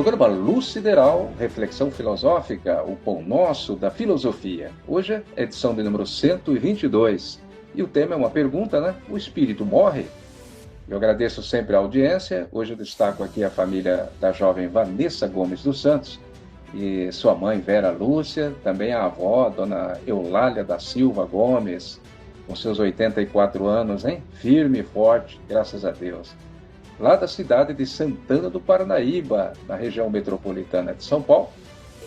Programa Luz Sideral, reflexão filosófica, o pão nosso da filosofia. Hoje é a edição de número 122 e o tema é uma pergunta, né? O espírito morre? Eu agradeço sempre a audiência. Hoje eu destaco aqui a família da jovem Vanessa Gomes dos Santos e sua mãe Vera Lúcia, também a avó, dona Eulália da Silva Gomes, com seus 84 anos, hein? Firme e forte, graças a Deus. Lá da cidade de Santana do Parnaíba, na região metropolitana de São Paulo,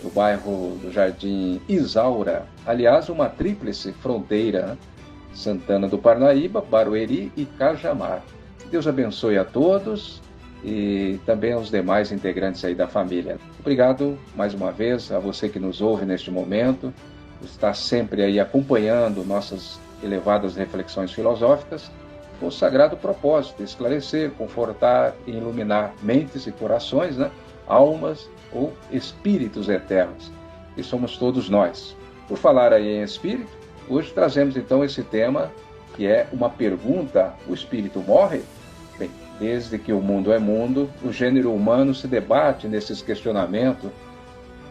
no bairro do Jardim Isaura. Aliás, uma tríplice fronteira, né? Santana do Parnaíba, Barueri e Cajamar. Deus abençoe a todos e também aos demais integrantes aí da família. Obrigado mais uma vez a você que nos ouve neste momento, está sempre aí acompanhando nossas elevadas reflexões filosóficas, com o sagrado propósito de esclarecer, confortar e iluminar mentes e corações, né? Almas ou espíritos eternos, que somos todos nós. Por falar aí em espírito, hoje trazemos então esse tema que é uma pergunta: o espírito morre? Bem, desde que o mundo é mundo, o gênero humano se debate nesses questionamentos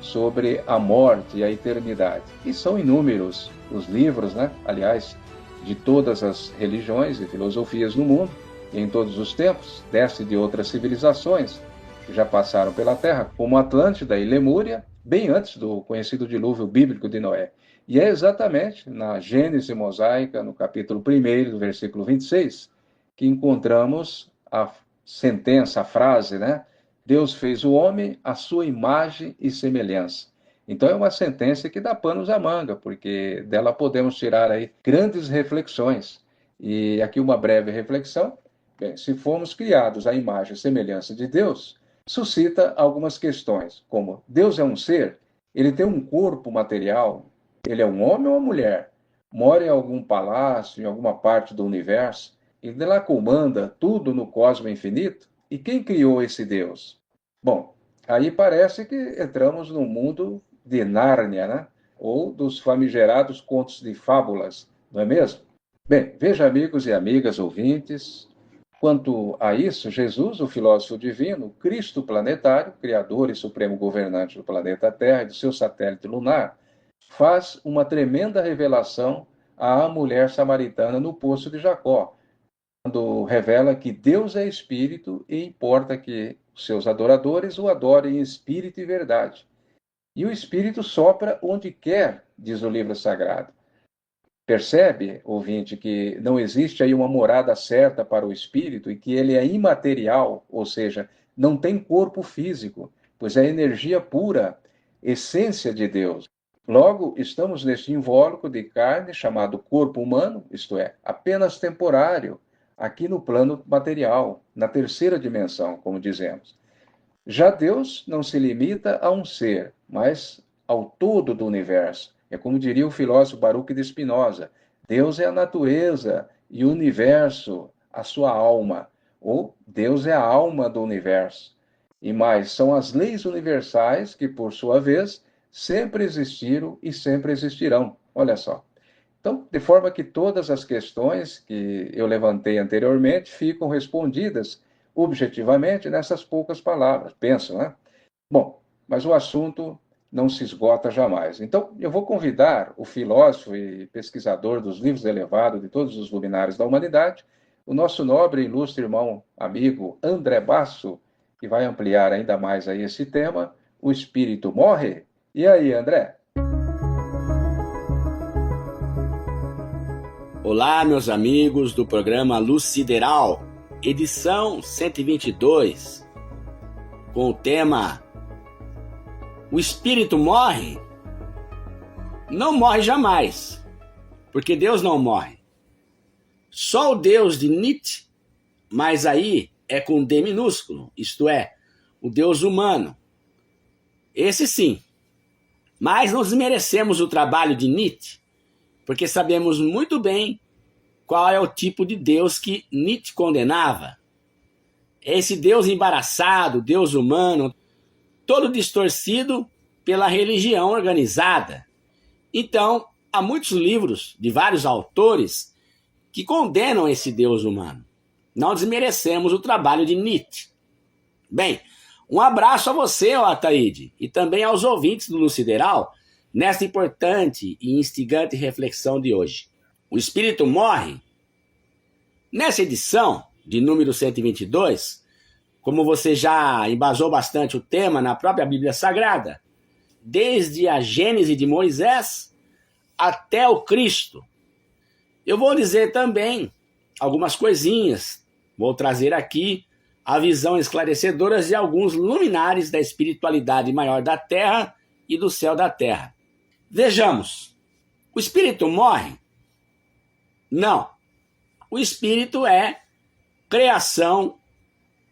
sobre a morte e a eternidade. E são inúmeros os livros, né? Aliás, de todas as religiões e filosofias no mundo, e em todos os tempos, desta e de outras civilizações que já passaram pela Terra, como Atlântida e Lemúria, bem antes do conhecido dilúvio bíblico de Noé. E é exatamente na Gênese mosaica, no capítulo 1, do versículo 26, que encontramos a sentença, a frase, né? Deus fez o homem à sua imagem e semelhança. Então é uma sentença que dá panos à manga, porque dela podemos tirar aí grandes reflexões. E aqui uma breve reflexão. Bem, se formos criados à imagem e semelhança de Deus, suscita algumas questões, como: Deus é um ser? Ele tem um corpo material? Ele é um homem ou uma mulher? Mora em algum palácio, em alguma parte do universo? E de lá comanda tudo no cosmo infinito? E quem criou esse Deus? Bom, aí parece que entramos num mundo de Nárnia, né? Ou dos famigerados contos de fábulas, não é mesmo? Bem, veja, amigos e amigas ouvintes, quanto a isso, Jesus, o filósofo divino, Cristo planetário, criador e supremo governante do planeta Terra e do seu satélite lunar, faz uma tremenda revelação à mulher samaritana no poço de Jacó, quando revela que Deus é espírito e importa que os seus adoradores o adorem em espírito e verdade. E o espírito sopra onde quer, diz o livro sagrado. Percebe, ouvinte, que não existe aí uma morada certa para o espírito e que ele é imaterial, ou seja, não tem corpo físico, pois é energia pura, essência de Deus. Logo, estamos neste invólucro de carne chamado corpo humano, isto é, apenas temporário, aqui no plano material, na terceira dimensão, como dizemos. Já Deus não se limita a um ser, mas ao todo do universo. É como diria o filósofo Baruch de Spinoza: Deus é a natureza e o universo, a sua alma. Ou Deus é a alma do universo. E mais, são as leis universais que, por sua vez, sempre existiram e sempre existirão. Olha só. Então, de forma que todas as questões que eu levantei anteriormente ficam respondidas objetivamente nessas poucas palavras. Penso, né? Bom, mas o assunto não se esgota jamais. Então, eu vou convidar o filósofo e pesquisador dos livros elevados de todos os luminares da humanidade, o nosso nobre e ilustre irmão, amigo André Basso, que vai ampliar ainda mais aí esse tema: o espírito morre? E aí, André? Olá, meus amigos do programa Luz Sideral, edição 122, com o tema: o espírito morre? Não morre jamais, porque Deus não morre. Só o Deus de Nietzsche, mas aí é com D minúsculo, isto é, o Deus humano. Esse sim. Mas não desmerecemos o trabalho de Nietzsche, porque sabemos muito bem qual é o tipo de Deus que Nietzsche condenava. Esse Deus embaraçado, Deus humano, todo distorcido pela religião organizada. Então, há muitos livros de vários autores que condenam esse Deus humano. Não desmerecemos o trabalho de Nietzsche. Bem, Um abraço a você, Ataíde, e também aos ouvintes do Lucideral, nesta importante e instigante reflexão de hoje. O espírito morre? Nessa edição, de número 122, como você já embasou bastante o tema na própria Bíblia Sagrada, desde a Gênese de Moisés até o Cristo, eu vou dizer também algumas coisinhas, vou trazer aqui a visão esclarecedora de alguns luminares da espiritualidade maior da Terra e do céu da Terra. Vejamos, o espírito morre? Não. O espírito é criação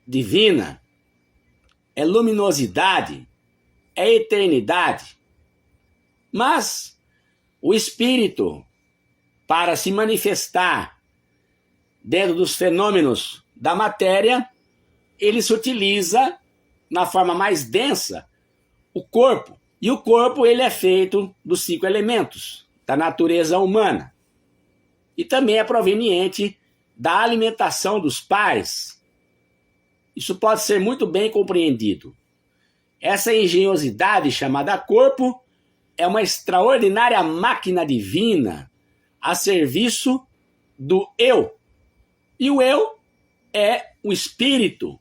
divina, é luminosidade, é eternidade. Mas o espírito, para se manifestar dentro dos fenômenos da matéria, ele se utiliza, na forma mais densa, o corpo. E o corpo ele é feito dos 5 elementos da natureza humana. E também é proveniente da alimentação dos pais. Isso pode ser muito bem compreendido. Essa engenhosidade chamada corpo é uma extraordinária máquina divina a serviço do eu. E o eu é o espírito,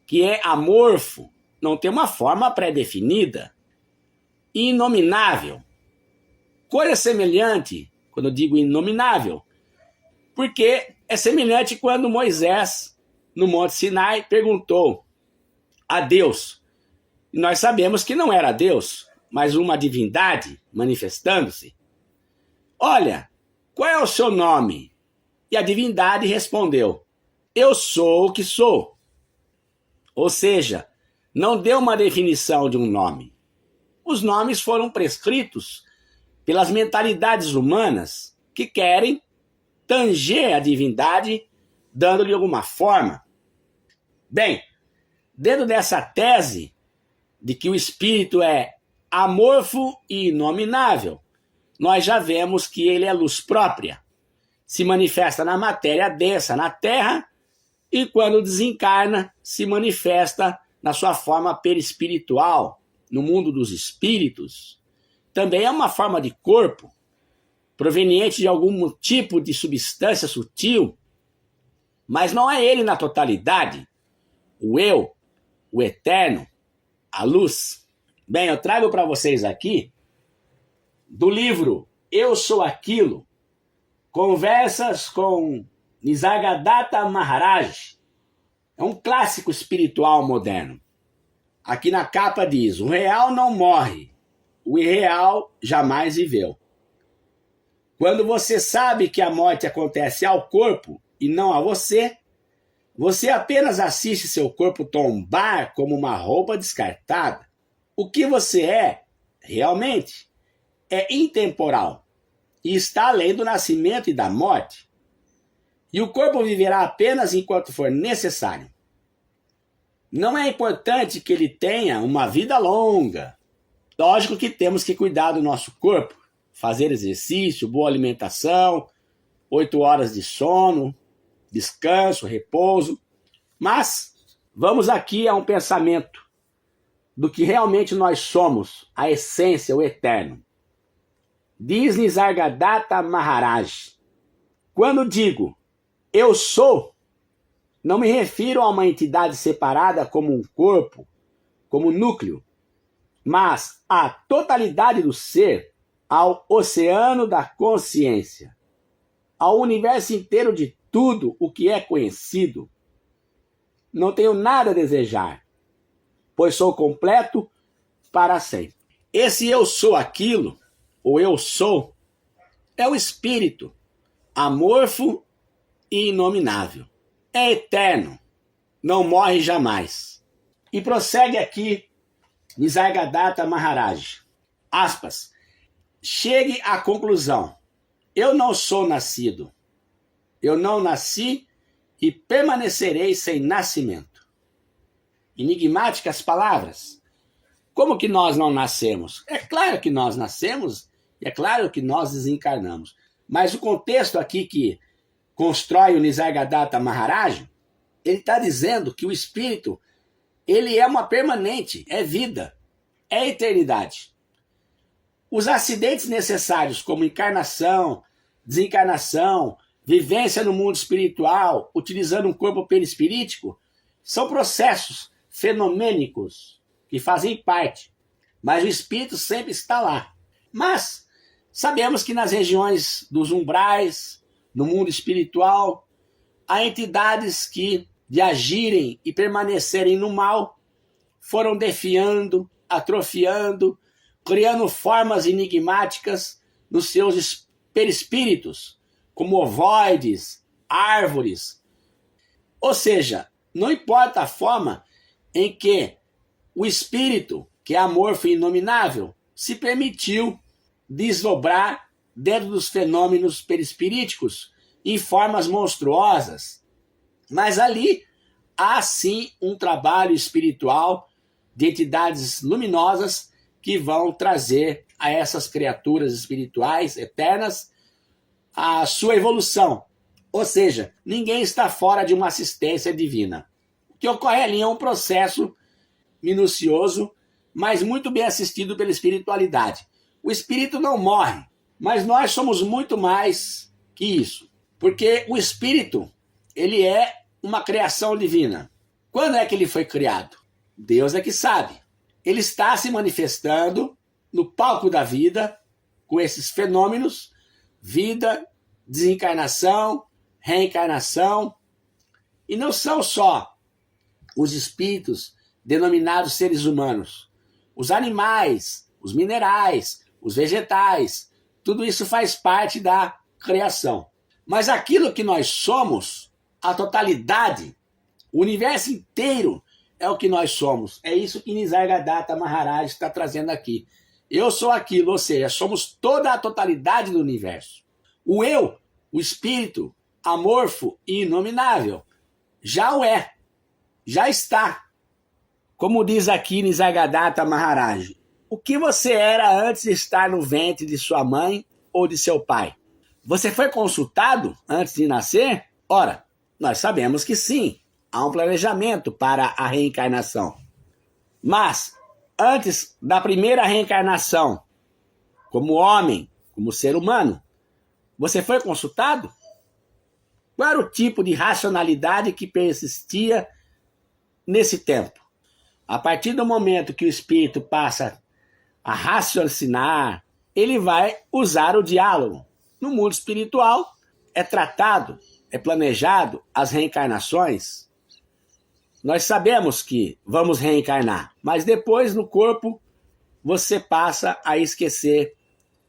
que é amorfo, não tem uma forma pré-definida, inominável. Coisa semelhante, quando eu digo inominável, porque é semelhante quando Moisés, no Monte Sinai, perguntou a Deus. E nós sabemos que não era Deus, mas uma divindade manifestando-se. Olha, qual é o seu nome? E a divindade respondeu, eu sou o que sou. Ou seja, não deu uma definição de um nome. Os nomes foram prescritos pelas mentalidades humanas que querem tanger a divindade, dando-lhe alguma forma. Bem, dentro dessa tese de que o espírito é amorfo e inominável, nós já vemos que ele é luz própria. Se manifesta na matéria densa, na Terra, e quando desencarna, se manifesta na sua forma perispiritual, no mundo dos espíritos. Também é uma forma de corpo, proveniente de algum tipo de substância sutil, mas não é ele na totalidade, o eu, o eterno, a luz. Bem, eu trago para vocês aqui, do livro Eu Sou Aquilo, Conversas com Nisargadatta Maharaj. É um clássico espiritual moderno. Aqui na capa diz, o real não morre, o irreal jamais viveu. Quando você sabe que a morte acontece ao corpo e não a você, você apenas assiste seu corpo tombar como uma roupa descartada. O que você é, realmente, é intemporal e está além do nascimento e da morte. E o corpo viverá apenas enquanto for necessário. Não é importante que ele tenha uma vida longa. Lógico que temos que cuidar do nosso corpo, fazer exercício, boa alimentação, 8 horas de sono, descanso, repouso. Mas vamos aqui a um pensamento do que realmente nós somos, a essência, o eterno. Diz Nisargadatta Maharaj, quando digo eu sou, não me refiro a uma entidade separada como um corpo, como núcleo, mas à totalidade do ser, ao oceano da consciência, ao universo inteiro de tudo o que é conhecido. Não tenho nada a desejar, pois sou completo para sempre. Esse eu sou aquilo, ou eu sou, é o espírito, amorfo e inominável. É eterno, não morre jamais. E prossegue aqui Nisargadatta Maharaj, aspas, chegue à conclusão, eu não sou nascido, eu não nasci e permanecerei sem nascimento. Enigmáticas palavras. Como que nós não nascemos? É claro que nós nascemos e é claro que nós desencarnamos. Mas o contexto aqui que constrói o Nisargadatta Maharaj, ele está dizendo que o espírito ele é uma permanente, é vida, é eternidade. Os acidentes necessários, como encarnação, desencarnação, vivência no mundo espiritual, utilizando um corpo perispirítico, são processos fenomênicos que fazem parte, mas o espírito sempre está lá. Mas sabemos que nas regiões dos umbrais, no mundo espiritual, há entidades que, de agirem e permanecerem no mal, foram defiando, atrofiando, criando formas enigmáticas nos seus perispíritos, como ovoides, árvores. Ou seja, não importa a forma em que o espírito, que é amorfo e inominável, se permitiu desdobrar dentro dos fenômenos perispiríticos em formas monstruosas. Mas ali há sim um trabalho espiritual de entidades luminosas que vão trazer a essas criaturas espirituais eternas a sua evolução. Ou seja, ninguém está fora de uma assistência divina. O que ocorre ali é um processo minucioso, mas muito bem assistido pela espiritualidade. O espírito não morre, mas nós somos muito mais que isso. Porque o espírito, ele é uma criação divina. Quando é que ele foi criado? Deus é que sabe. Ele está se manifestando no palco da vida, com esses fenômenos, vida, desencarnação, reencarnação. E não são só os espíritos denominados seres humanos. Os animais, os minerais, os vegetais, tudo isso faz parte da criação. Mas aquilo que nós somos, a totalidade, o universo inteiro é o que nós somos. É isso que Nisargadatta Maharaj está trazendo aqui. Eu sou aquilo, ou seja, somos toda a totalidade do universo. O eu, o espírito, amorfo e inominável, já o é, já está. Como diz aqui Nisargadatta Maharaj, o que você era antes de estar no ventre de sua mãe ou de seu pai? Você foi consultado antes de nascer? Ora, nós sabemos que sim, há um planejamento para a reencarnação. Mas, antes da primeira reencarnação, como homem, como ser humano, você foi consultado? Qual era o tipo de racionalidade que persistia nesse tempo? A partir do momento que o espírito passa a raciocinar, ele vai usar o diálogo. No mundo espiritual, é tratado, é planejado as reencarnações. Nós sabemos que vamos reencarnar, mas depois no corpo você passa a esquecer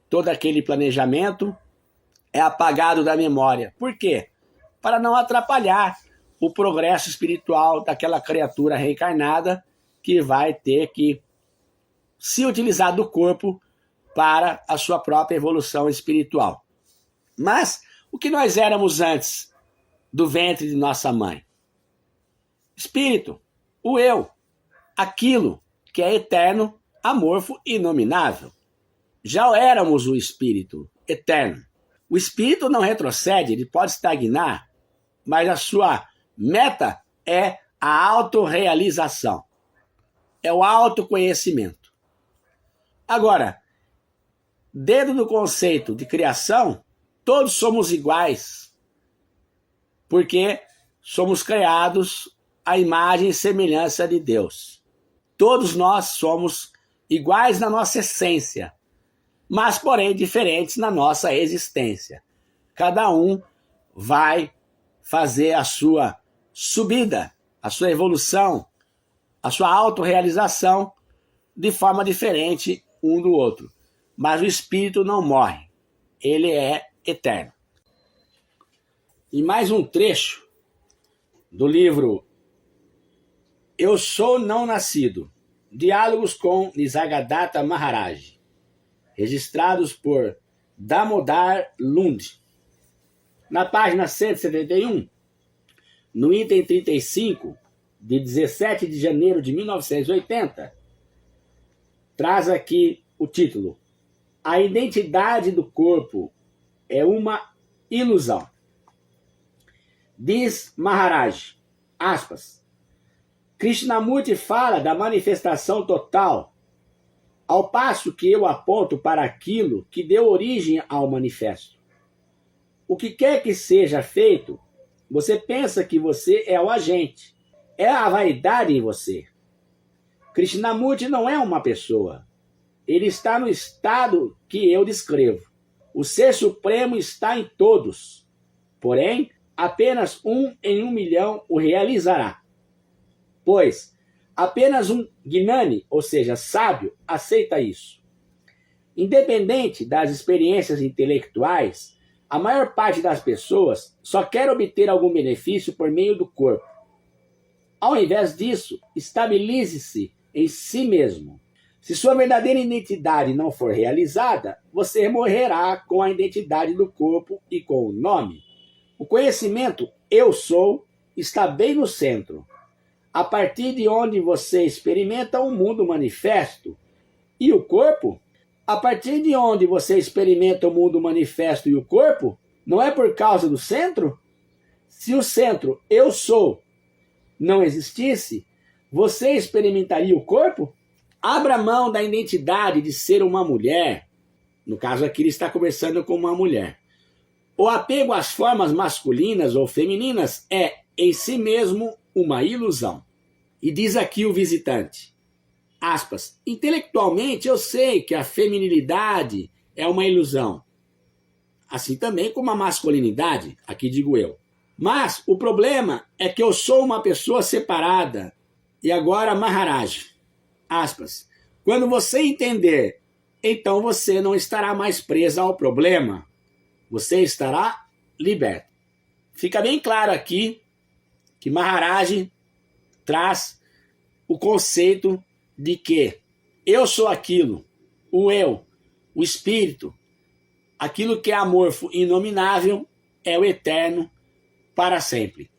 todo aquele planejamento, é apagado da memória. Por quê? Para não atrapalhar o progresso espiritual daquela criatura reencarnada que vai ter que se utilizar do corpo para a sua própria evolução espiritual. Mas o que nós éramos antes do ventre de nossa mãe? Espírito, o eu, aquilo que é eterno, amorfo e inominável. Já éramos o espírito eterno. O espírito não retrocede, ele pode estagnar, mas a sua meta é a autorrealização. É o autoconhecimento. Agora, dentro do conceito de criação, todos somos iguais, porque somos criados à imagem e semelhança de Deus. Todos nós somos iguais na nossa essência, mas, porém, diferentes na nossa existência. Cada um vai fazer a sua subida, a sua evolução, a sua autorrealização de forma diferente um do outro. Mas o espírito não morre, ele é eterno. E mais um trecho do livro Eu Sou Não Nascido, Diálogos com Nisargadatta Maharaj, registrados por Damodar Lund. Na página 171, no item 35, de 17 de janeiro de 1980, traz aqui o título: A identidade do corpo é uma ilusão. Diz Maharaj, aspas, Krishnamurti fala da manifestação total, ao passo que eu aponto para aquilo que deu origem ao manifesto. O que quer que seja feito, você pensa que você é o agente. É a vaidade em você. Krishnamurti não é uma pessoa. Ele está no estado que eu descrevo. O Ser Supremo está em todos. Porém, apenas 1 em 1 milhão o realizará. Pois, apenas um Gnani, ou seja, sábio, aceita isso. Independente das experiências intelectuais, a maior parte das pessoas só quer obter algum benefício por meio do corpo. Ao invés disso, estabilize-se em si mesmo. Se sua verdadeira identidade não for realizada, você morrerá com a identidade do corpo e com o nome. O conhecimento eu sou está bem no centro, a partir de onde você experimenta um mundo manifesto. E o corpo? A partir de onde você experimenta o mundo manifesto e o corpo, não é por causa do centro? Se o centro eu sou não existisse, você experimentaria o corpo? Abra mão da identidade de ser uma mulher. No caso aqui ele está conversando com uma mulher. O apego às formas masculinas ou femininas é, em si mesmo, uma ilusão. E diz aqui o visitante, aspas, intelectualmente eu sei que a feminilidade é uma ilusão. Assim também como a masculinidade, aqui digo eu. Mas o problema é que eu sou uma pessoa separada. E agora Maharaj, aspas, quando você entender, então você não estará mais presa ao problema. Você estará liberto. Fica bem claro aqui que Maharaj traz o conceito de que eu sou aquilo, o eu, o espírito, aquilo que é amorfo e inominável é o eterno para sempre.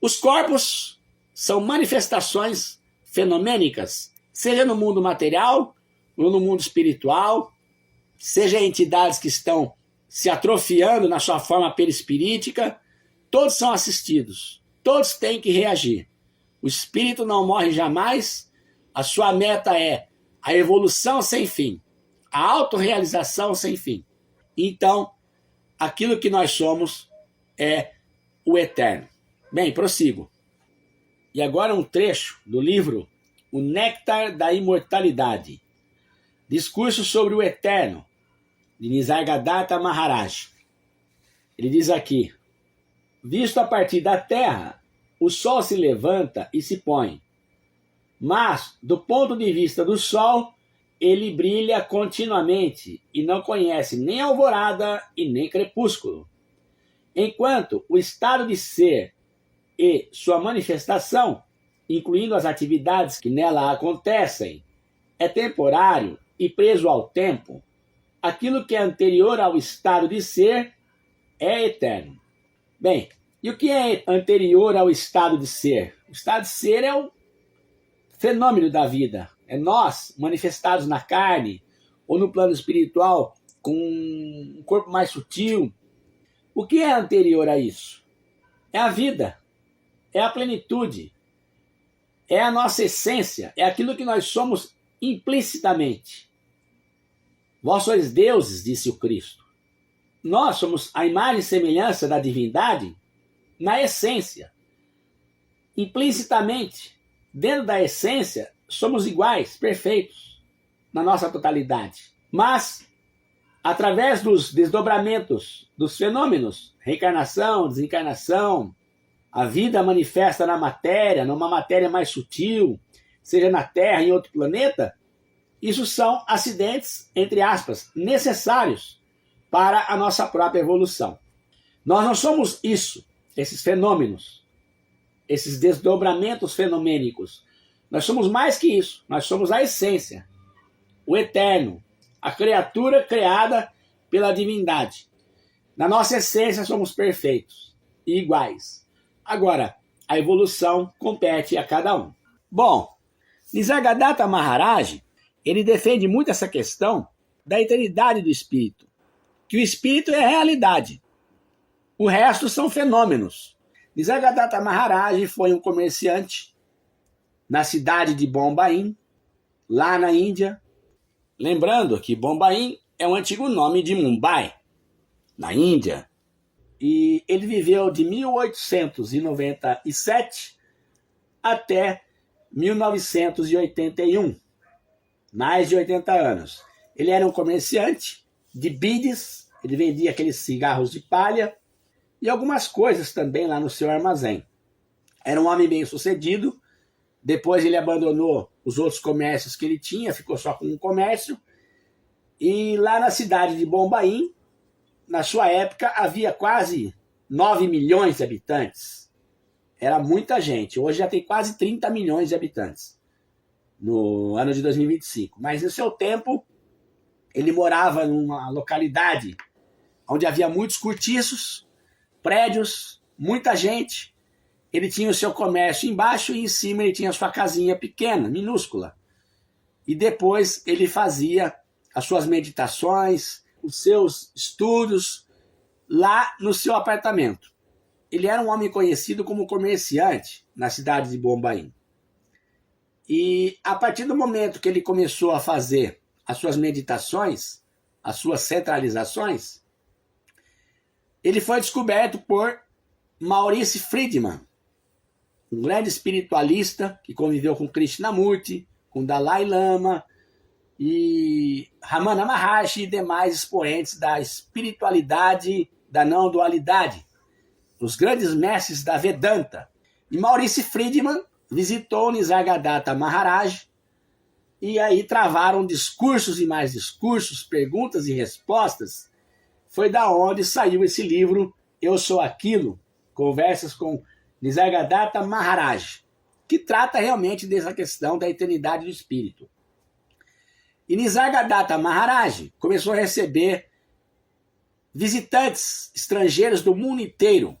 Os corpos são manifestações fenomênicas, seja no mundo material ou no mundo espiritual, seja entidades que estão se atrofiando na sua forma perispirítica, todos são assistidos, todos têm que reagir. O espírito não morre jamais, a sua meta é a evolução sem fim, a autorrealização sem fim. Então, aquilo que nós somos é o eterno. Bem, prossigo. E agora um trecho do livro O Néctar da Imortalidade. Discurso sobre o Eterno, de Nisargadatta Maharaj. Ele diz aqui, visto a partir da Terra, o Sol se levanta e se põe. Mas, do ponto de vista do Sol, ele brilha continuamente e não conhece nem alvorada e nem crepúsculo. Enquanto o estado de ser e sua manifestação, incluindo as atividades que nela acontecem, é temporário e preso ao tempo, aquilo que é anterior ao estado de ser é eterno. Bem, e o que é anterior ao estado de ser? O estado de ser é o fenômeno da vida. É nós, manifestados na carne ou no plano espiritual, com um corpo mais sutil. O que é anterior a isso? É a vida, é a plenitude, é a nossa essência, é aquilo que nós somos implicitamente. Vós sois deuses, disse o Cristo. Nós somos a imagem e semelhança da divindade na essência. Implicitamente, dentro da essência, somos iguais, perfeitos, na nossa totalidade. Mas, através dos desdobramentos dos fenômenos, reencarnação, desencarnação, a vida manifesta na matéria, numa matéria mais sutil, seja na Terra, em outro planeta, isso são acidentes, entre aspas, necessários para a nossa própria evolução. Nós não somos isso, esses fenômenos, esses desdobramentos fenomênicos. Nós somos mais que isso, nós somos a essência, o eterno, a criatura criada pela divindade. Na nossa essência somos perfeitos e iguais. Agora, a evolução compete a cada um. Bom, Nisargadatta Maharaj, ele defende muito essa questão da eternidade do espírito, que o espírito é a realidade. O resto são fenômenos. Nisargadatta Maharaj foi um comerciante na cidade de Bombaim, lá na Índia. Lembrando que Bombaim é um antigo nome de Mumbai, na Índia. E ele viveu de 1897 até 1981, mais de 80 anos. Ele era um comerciante de bides, ele vendia aqueles cigarros de palha e algumas coisas também lá no seu armazém. Era um homem bem sucedido. Depois ele abandonou os outros comércios que ele tinha, ficou só com um comércio. E lá na cidade de Bombaim, na sua época, havia quase 9 milhões de habitantes. Era muita gente. Hoje já tem quase 30 milhões de habitantes, no ano de 2025. Mas no seu tempo, ele morava numa localidade onde havia muitos cortiços, prédios, muita gente. Ele tinha o seu comércio embaixo e em cima ele tinha a sua casinha pequena, minúscula. E depois ele fazia as suas meditações, os seus estudos lá no seu apartamento. Ele era um homem conhecido como comerciante na cidade de Bombaim. E a partir do momento que ele começou a fazer as suas meditações, as suas centralizações, ele foi descoberto por Maurice Friedman, um grande espiritualista que conviveu com Krishnamurti, com Dalai Lama e Ramana Maharshi e demais expoentes da espiritualidade da não dualidade, os grandes mestres da Vedanta. E Maurice Friedman visitou Nisargadatta Maharaj e aí travaram discursos e mais discursos, perguntas e respostas. Foi da onde saiu esse livro, Eu Sou Aquilo, Conversas com Nisargadatta Maharaj, que trata realmente dessa questão da eternidade do espírito. E Nisargadatta Maharaj começou a receber visitantes estrangeiros do mundo inteiro,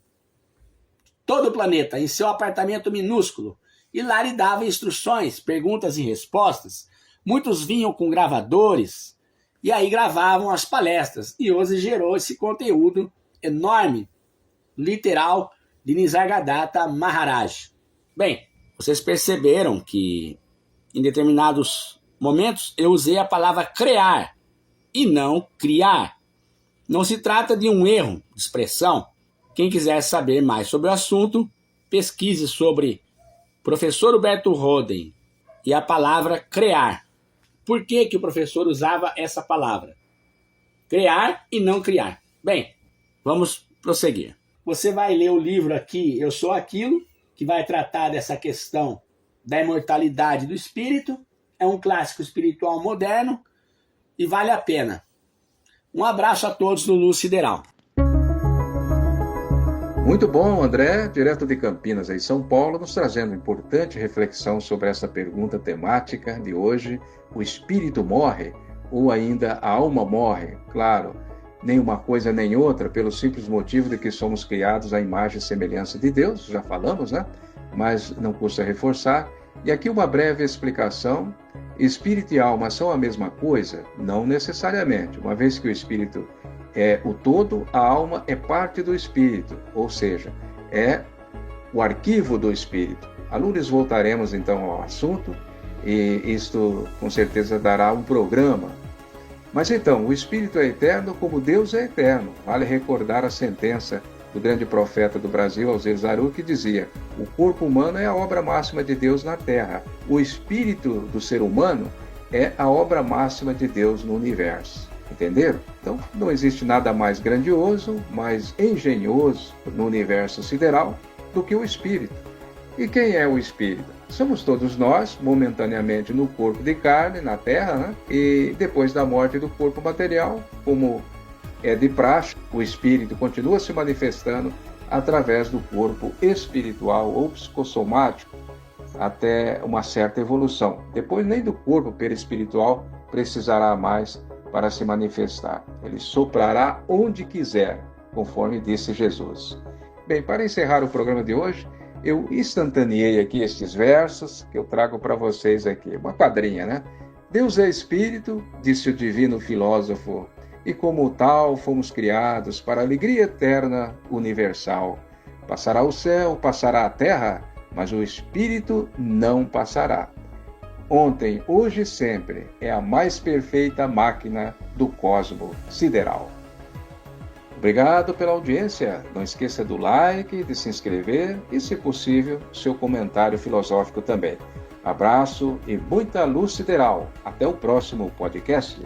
todo o planeta, em seu apartamento minúsculo, e lá lhe dava instruções, perguntas e respostas. Muitos vinham com gravadores, e aí gravavam as palestras, e hoje gerou esse conteúdo enorme, literal, de Nisargadatta Maharaj. Bem, vocês perceberam que em determinados momentos eu usei a palavra criar e não criar. Não se trata de um erro de expressão. Quem quiser saber mais sobre o assunto, pesquise sobre professor Huberto Roden e a palavra criar. Por que que o professor usava essa palavra? Criar e não criar. Bem, vamos prosseguir. Você vai ler o livro aqui, Eu Sou Aquilo, que vai tratar dessa questão da imortalidade do espírito. É um clássico espiritual moderno e vale a pena. Um abraço a todos do Luz Sideral. Muito bom, André, direto de Campinas, em São Paulo, nos trazendo importante reflexão sobre essa pergunta temática de hoje: o espírito morre ou ainda a alma morre? Claro, nem uma coisa nem outra, pelo simples motivo de que somos criados à imagem e semelhança de Deus, já falamos, né? Mas não custa reforçar. E aqui uma breve explicação: espírito e alma são a mesma coisa? Não necessariamente, uma vez que o espírito é o todo, a alma é parte do espírito, ou seja, é o arquivo do espírito. Alunos, voltaremos então ao assunto, e isto com certeza dará um programa. Mas então, o espírito é eterno como Deus é eterno. Vale recordar a sentença do grande profeta do Brasil, Alzir Zaru, que dizia: o corpo humano é a obra máxima de Deus na Terra. O espírito do ser humano é a obra máxima de Deus no universo. Entenderam? Então, não existe nada mais grandioso, mais engenhoso no universo sideral do que o espírito. E quem é o espírito? Somos todos nós, momentaneamente no corpo de carne, na Terra, né? E depois da morte do corpo material, como é de praxe, o espírito continua se manifestando através do corpo espiritual ou psicossomático até uma certa evolução. Depois nem do corpo perispiritual precisará mais para se manifestar. Ele soprará onde quiser, conforme disse Jesus. Bem, para encerrar o programa de hoje, eu instantaneei aqui estes versos que eu trago para vocês aqui. Uma quadrinha, né? Deus é espírito, disse o divino filósofo, e como tal fomos criados para a alegria eterna universal. Passará o céu, passará a terra, mas o espírito não passará. Ontem, hoje e sempre é a mais perfeita máquina do cosmo sideral. Obrigado pela audiência. Não esqueça do like, de se inscrever e, se possível, seu comentário filosófico também. Abraço e muita luz sideral. Até o próximo podcast.